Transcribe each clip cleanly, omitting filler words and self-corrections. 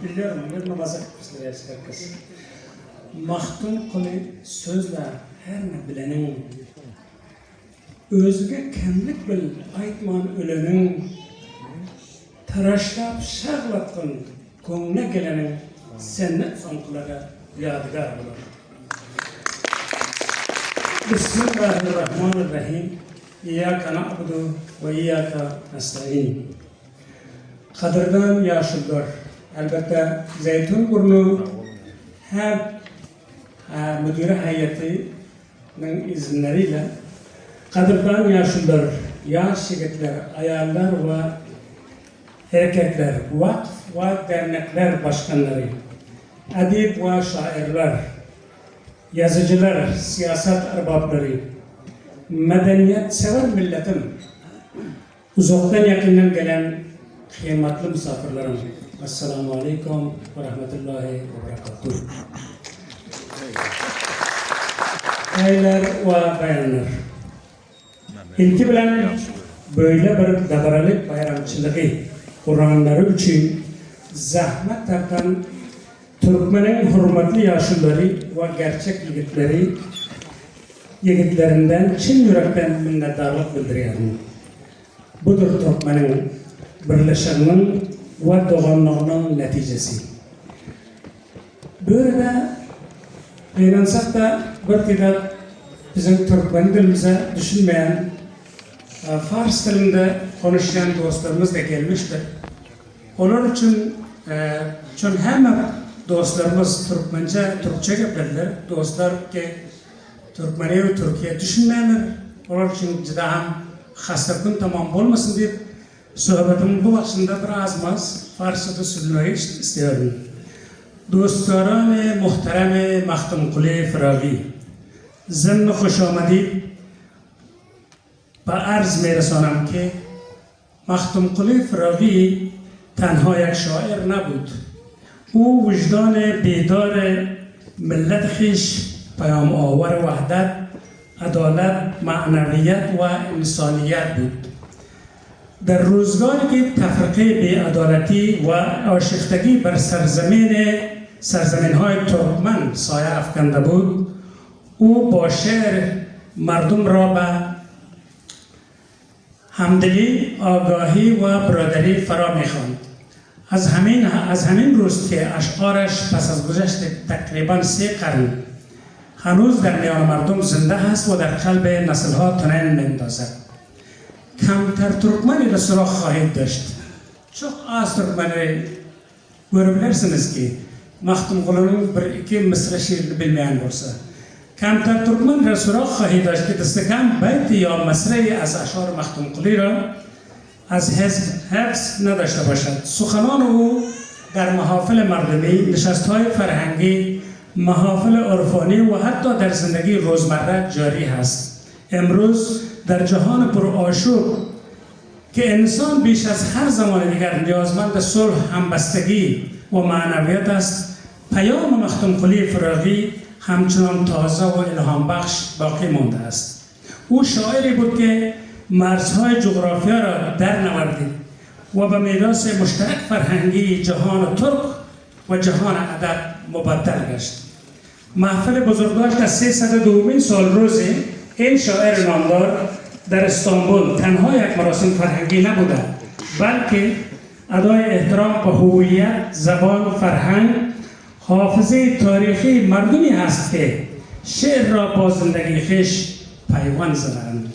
Biliyorum, bir namaza kısırlar herkes. Mahtun kulu sözle her ne bilenin, özüge kendlik bil aytman ölenin, taraşlap şağlatkın koğuna gelenin sennet sonkulara yadigar olur. Bismillahirrahmanirrahim. İyyâke na'budu ve iyyâke nestaîn. Kadirdan yaşlılar. Elbette Zeytinburnu hem müdüre heyetinin izinleriyle Kadirdan yaşlılar, yaş yigitler, ayarlar ve erkekler, vakf ve dernekler başkanları, edip ve şairler, yazıcılar, siyaset erbapları, medeniyet sever milletim, uzaktan yakından gelen kıymetli misafirlerim. Esselamu Aleyküm ve Rahmetullahi ve Berekatuhu. Beyler ve bayanlar, ilki bilen böyle bir dabaralık bayramçılığı Kur'anları için zahmet takan Türkmenin hürmetli yaşlıları ve gerçek yigitlerinden çin yürekten minnettarlık bildiriyorum. Budur Türkmenin birleşeninin ve doğanlığının neticesi. Böyle inansak da bir kitap bizim Türkmen dilimize düşünmeyen, Fars dilinde konuşan dostlarımız da gelmiştir. Onun için hemen dostlarımız Türkçe yapıyorlar. Dostlar ki Türkmeniye ve Türkiye düşünmeyenler. Onun için cidden hastakın tamam olmasın diye sohbetimin bu vaktinde biraz Farsça'da sürmeyi istiyorum. Dostlarım muhterem Maxtumquli Firagi, ضمن خوش آمدید به عرض میرسانم که مختومقلی فراغی تنها یک شاعر نبود. او وجدان بیدار ملت خویش، پیام آور وحدت، عدالت، معنویت و انسانیت بود. در روزگاری که تفرقه بی‌عدالتی و آشفتگی بر سرزمین‌های ترکمن سایه افکنده بود، او با شعر مردم را به همدلی، آگاهی و برادری فرا می‌خواند. از همین روز که اشعارش پس از گذشت تقریباً 3 قرن هنوز در میان مردم زنده است و در قلب نسل‌ها تنین می‌اندازد. کمتر ترکمنی را سراغ خواهید داشت. çok az Türkmeni görebilirsiniz ki Maxtumquli'nin bir iki mısra şiirini bilmeyen olsa. کمتر ترکمن را سراغ خواهید داشت که دستکم بیت یا مصرعی از اشعار مختومقلی را از حفظ نداشته باشد. سخنان او در محافل مردمی، نشست‌های فرهنگی، محافل عرفانی و حتی در زندگی روزمره جاری است. امروز در جهان پرآشوب که انسان بیش از هر زمان دیگر نیازمند صلح، همبستگی و معنویت است، پیام مختومقلی فراغی همچنان تازه و الهام بخش باقی مانده است. او شاعری بود که مرزهای جغرافیا را در نوردید و به میراث مشترک فرهنگی جهان ترک و جهان ادب مبدل گشت. محفل بزرگداشت در 302 سال روز این شاعر نامدار در استانبول تنها یک مراسم فرهنگی نبوده، بلکه ادای احترام به هویت، زبان، فرهنگ، حافظه تاریخی مردمی هست که شعر را با زندگی خویش پیوند زدند.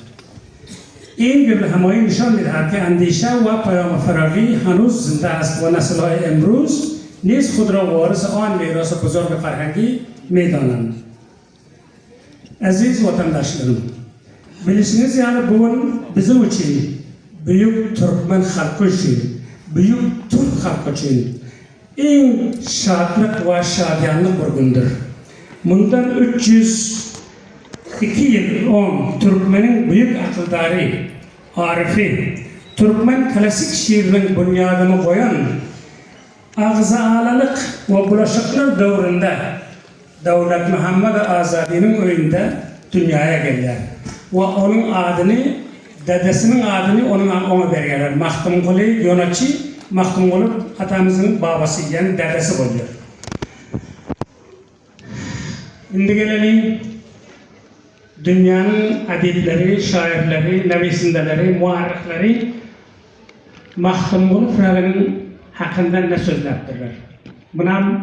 این قبل همایی نشان می‌دهد که اندیشه و پیام فراغی هنوز زنده است و نسل‌های امروز نیز خود را وارث آن میراث بزرگ فرهنگی می‌دانند. Aziz vatandaşlarım, bilirsiniz yani bugün bizim için, büyük Türkmen halkı için, büyük Türk halkı için en şadlık ve şadiyanlık bir gündür. Bundan 302 yıl Türkmenin büyük akıldarı, arifi, Türkmen klasik şiirinin bunyadını koyan ağzı-alalık ve bulaşıklar dövründe Devlet Muhammed Azadi'nin önünde dünyaya geldiler. Ve onun adını, dedesinin adını ona verirler. Maxtumquli Yonachi Mahtumquli atamızın babası, yani dedesi oluyor. Şimdi gelelim dünyanın adibleri, şairleri, nevisindeleri, muarrikleri Mahtumquli Firag'inin hakkında ne sözlerdirler? Buna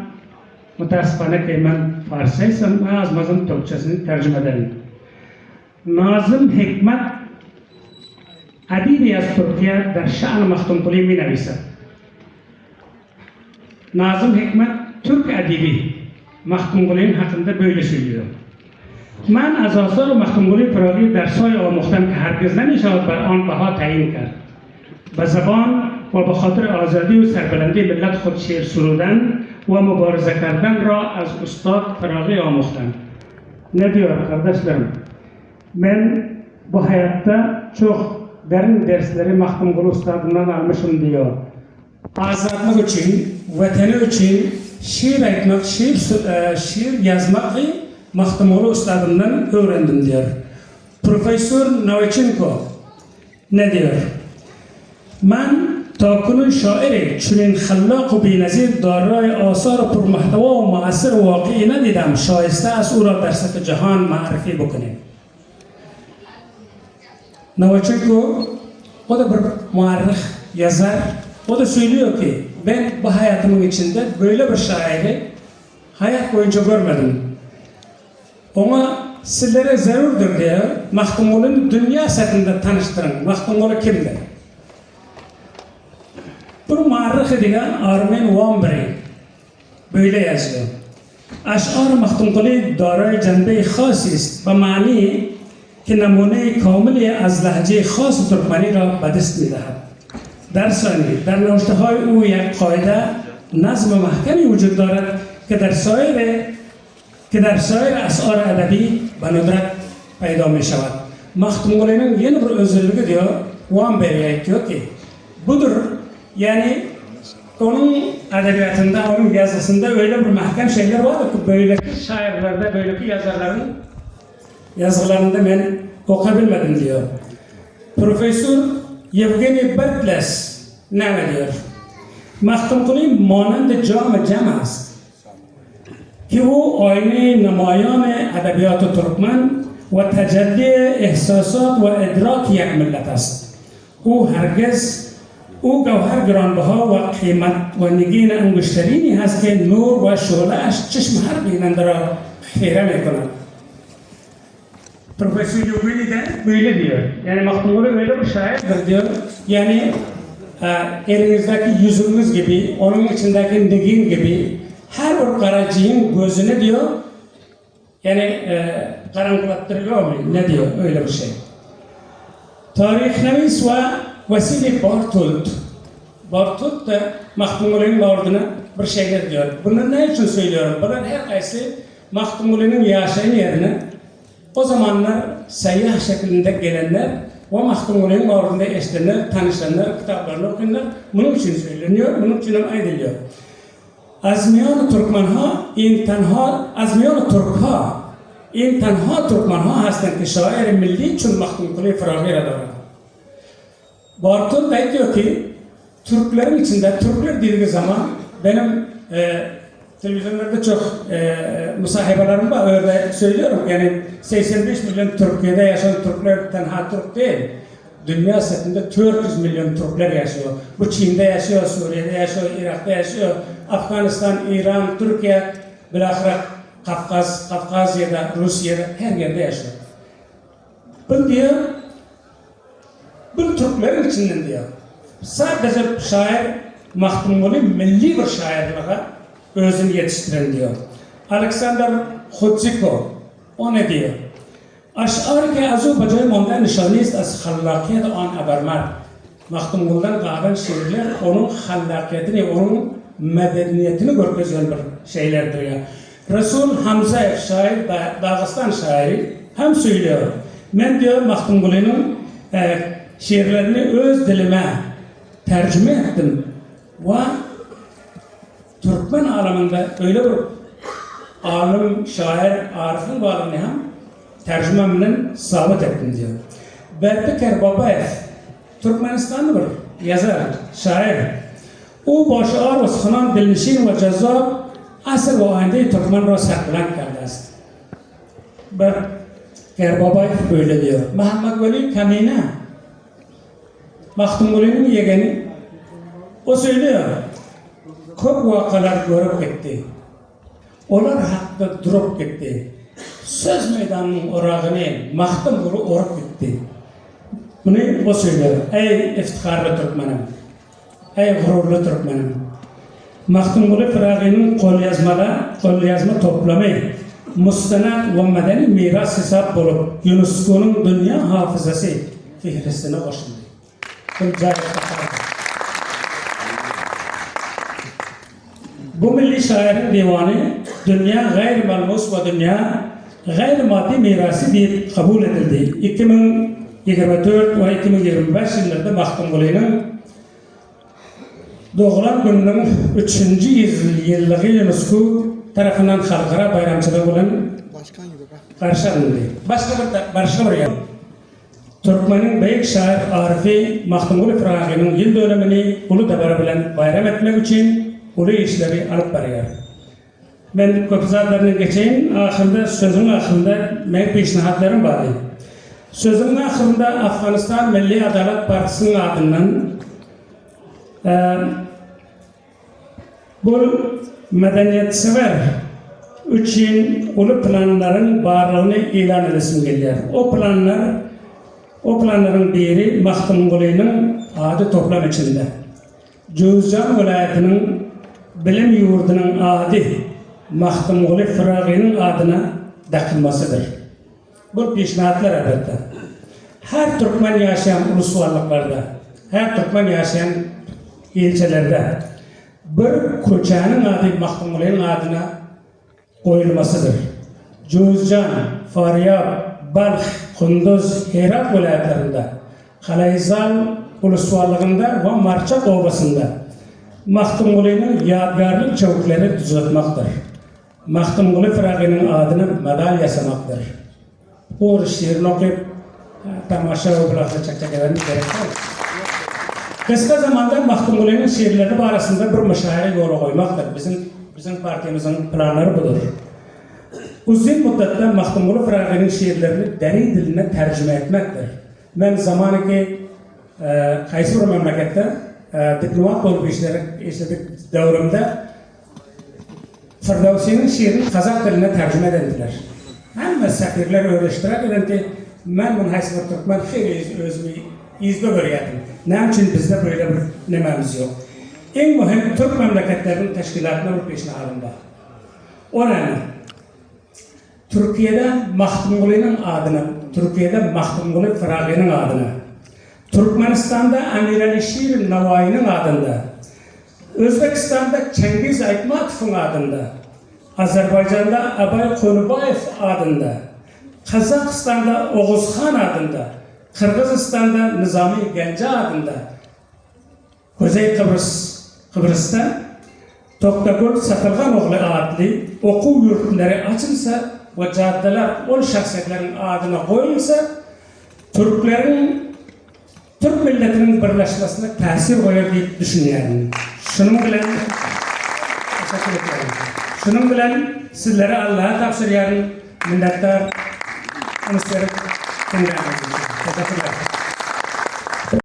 mutasifane ki ben Farsçaysam, azmazın Türkçesini tercüme ederim. Nazım Hikmet Adibi az Türkiye der şan Mahtumquli mi nevise. Nazım Hikmet Türk adibi Mahtumquli'nin hakkında böyle söylüyor. Ben az asar Mahtumquli Firag'i dersay آموختم که هرگز نمی‌شود بر آن بها تعیین کرد. به زبان و به خاطر آزادی و سربلندی ملت خود شعر سرودن و مبارزه کردن را از استاد فراغی آموختم. Ne diyor kardeşlerim? Ben bu hayatta çok derin dersleri Mahtumquli Ustad'ından almışım diyor. Azadlık için, vatani için şiir etmek, şiir yazmak Mahtumquli Ustad'ından öğrendim diyor. Profesör Novichenko ne diyor? Ben takunun şairi çünün xallaq و بی‌نظیر دارای آثار پرمحتوا و مؤثر و واقعی ندیدم شایسته است او را در سطح جهان معرفی بکنیم. Novichenko o da bir muarrih, yazar. O da söylüyor ki ben bu hayatımın içinde böyle bir şairi hayat boyunca görmedim. Ona sizlere zarurdur diyor. Mahtumquli'ni dünya satında tanıştırın. Mahtumquli kimdir? Bir muarrih edilen Armen Wambri böyle yazıyor. Aş'ar Mahtumquli دارای جنبه خاصی است و معنی که نمونه کاملی از لهجه خاص ترکمنی را به دست می‌دهد. در ثانی در نوشته‌های او یک قاعده نظم محکمی وجود دارد که در سایر اشعار ادبی به ندرت پیدا می‌شود. Mahtumquli'nin yeni bir özelliği diyor, Wamberi'ye diyor ki budur. Yani onun edebiyatında, onun yazısında öyle bir mahkem şeyler vardır ki böyleki şairlerde, böyleki yazarların yazılarında ben okuyabilmedim diyor. Profesör Yevgeny Bertles ne diyor? Mahtumquli مانند جام جم است که او آینه نمایان ادبیات ترکمن و تجلی احساسات و ادراک یک ملت است. او گوهر گرانبها و قیمت و نگین انگشترینی هست که نور و شعله‌اش چشم هر بیننده را خیره می‌کند. Profesör Yevgeny de böyle diyor. Yani Mahtumquli öyle bir şairdir diyor. Yani elinizdeki yüzünüz gibi, onun içindeki negin gibi her bir karacığın gözüne diyor. Yani karanlıklattırıyor mu? Ne diyor? Öyle bir şey. Tarihnevis ve Vasily Bartold da Mahtumquli'nin orduna bir şeyler diyor. Bunu ne için söylüyorum? Bunlar herkesi Mahtumquli'nin yaşayan yerine o zamanlar seyyah şeklinde gelenler ve Mahtumquli'nin ordunda eşlenir, tanışanlar, kitaplarını okunlar. Bunun için söyleniyor, bunun için ediliyor. Azmiyan Türkmenha in tenha, Azmiyan Türkha in tenha Türkmenha hastند که شاعر ملی چون Mahtumquli Firag'i را دارد. Bartol da diyor ki Türklerin içinde, Türkler dediği zaman benim televizyonlarda çok musahibelerim var, öyle söylüyorum. Yani 85 milyon Türkiye'de yaşayan Türkler tenha Türk değil. Dünya satında 400 milyon Türkler yaşıyor. Bu Çin'de yaşıyor, Suriye'de yaşıyor, Irak'ta yaşıyor, Afganistan, İran, Türkiye, bilahare Kafkasya'da, Rusya'da her yerde yaşıyor. Bu diyor, bu Türklerin içinden diyor. Sadece şair Mahtumquli milli bir şairliğe özünü yetiştiren diyor. Alexander Khodziko o ne diyor? اشعار که از او به جای مانده نشانی است از خلاقیت آن ابرمرد. Mahtumquli'den kalan şiirler onun خلاقیتini, onun medeniyetini göstergen bir şeylerdir ya. Resul Hamzayev şair, Dağıstan şairi hem söylüyor. Ben diyor Mahtumquli'nin şiirlerini öz dilime tercüme ettim ve Türkmen aleminde öyle bir alim, şair, arifin varlığını hem tercümemle sabit ettim diyor. Berpikar Babayev, Türkmenistanlı bir yazar, şair. O başı ağır Osman Dilnişin ve Cazzab asıl o ayında Türkmen Rosaklan kardeşti. Bir Kerbabayev böyle diyor. Muhammed Veli Kamina Mahtum Veli'nin yegeni. O söylüyor. Çok vakalar görüp gitti. Onlar hakkında durup gitti. Söz meydanının orağını Mahtum Veli orup gitti. Bunu o söylüyor. Ey iftiharlı Türkmenim. Ey gururlu Türkmenim. Mahtum Veli Fıragi'nin kol yazma toplamı müstenat ve medeni miras hesap olup UNESCO'nun dünya hafızası fihristine koşuldu. Bu milli şairin divanı dünya gayrimalmus ve dünya gayrimaddi mirası diye kabul edildi. 2024 ve 2025 yıllarda Mahtum Veli'nin doğulan gününün 3. yıllığı UNESCO tarafından halkara bayramçılığı olan karşılandı. Başka bir yer. Türkmenin büyük şair Arifi Mahtum Veli Fıragi'nin yıl dönemini ulu dabara bilen bayram etmek için ulu işleri alıp barıyor. Ben köpüzatlarına geçeyim. Sözün ahırında benim peşnihatlarım vardı. Sözün ahırında Afganistan Milli Adalet Partisi'nin adından bu medeniyetsever için ulu planların varlığını ilan edesim geliyor. O planların biri Mahtum Veli'nin adı toplam içinde. Cüzcan vilayetinin bilim yurdunun adı Mahtum Veli Fıragi'nin adına takılmasıdır. Bu peşnihatlar elbette. Her Türkmen yaşayan uluslarlıklarda, her Türkmen yaşayan ilçelerde bir koçanın adı Mahtum Veli'nin adına koyulmasıdır. Cüzcan, Faryab, Balx, Kunduz, Herat vilayetlerinde, Kalayzal uluslarlığında ve Marçak Ovası'nda Mahtum Veli'nin yadigarlık çavukları düzeltmektir. Mahtum Veli Fıragi'nin adına madalya yasamaktır. Bu şiirini okuyup tamaşa ve bulakta çekçekelerini gerektir. Kısa zamanda Mahtum Veli'nin şiirleri arasında bir müşahede yolu koymaktır. Bizim partimizin planları budur. Uzun müddette Mahtum Veli Fıragi'nin şiirlerini deri diline tercüme etmektir. Ben zamanı ki Kayseri memlekette diplomat olup işledik devrimde Firdevsi'nin şiirini Kazak diline tercüme edildiler. Hem sefirler öyle iştirak edildi. Ben bunu haysibir Türkmen xeyli özümü izle görüyordum. Ne için bizde böyle bir nememiz yok. En mühim Türk memleketlerinin teşkilatına bir peşnihadım var. O nedenle Türkiye'de Mahtum Veli'nin adına, Türkiye'de Mahtum Veli Fıragi'nin adına, Türkmenistan'da Amir Ali Şir Navayi'nin adında, Özbekistan'da Cengiz Aytmatov'un adında, Azerbaycan'da Abay Konubayev adında, Kazakistan'da Oğuzhan adında, Kırgızistan'da Nizami Gence adında, Kuzey Kıbrıs'ta Toktagül Sakılganoğlu adlı okul yurtları açılsa ve caddeler o şahsiyetlerin adına koyulsa Türk milletinin birleşmesine tesir koyar diye düşünüyorum. Şunun bilen sizlere Allah'a tavsiye minnettar. Teşekkürler.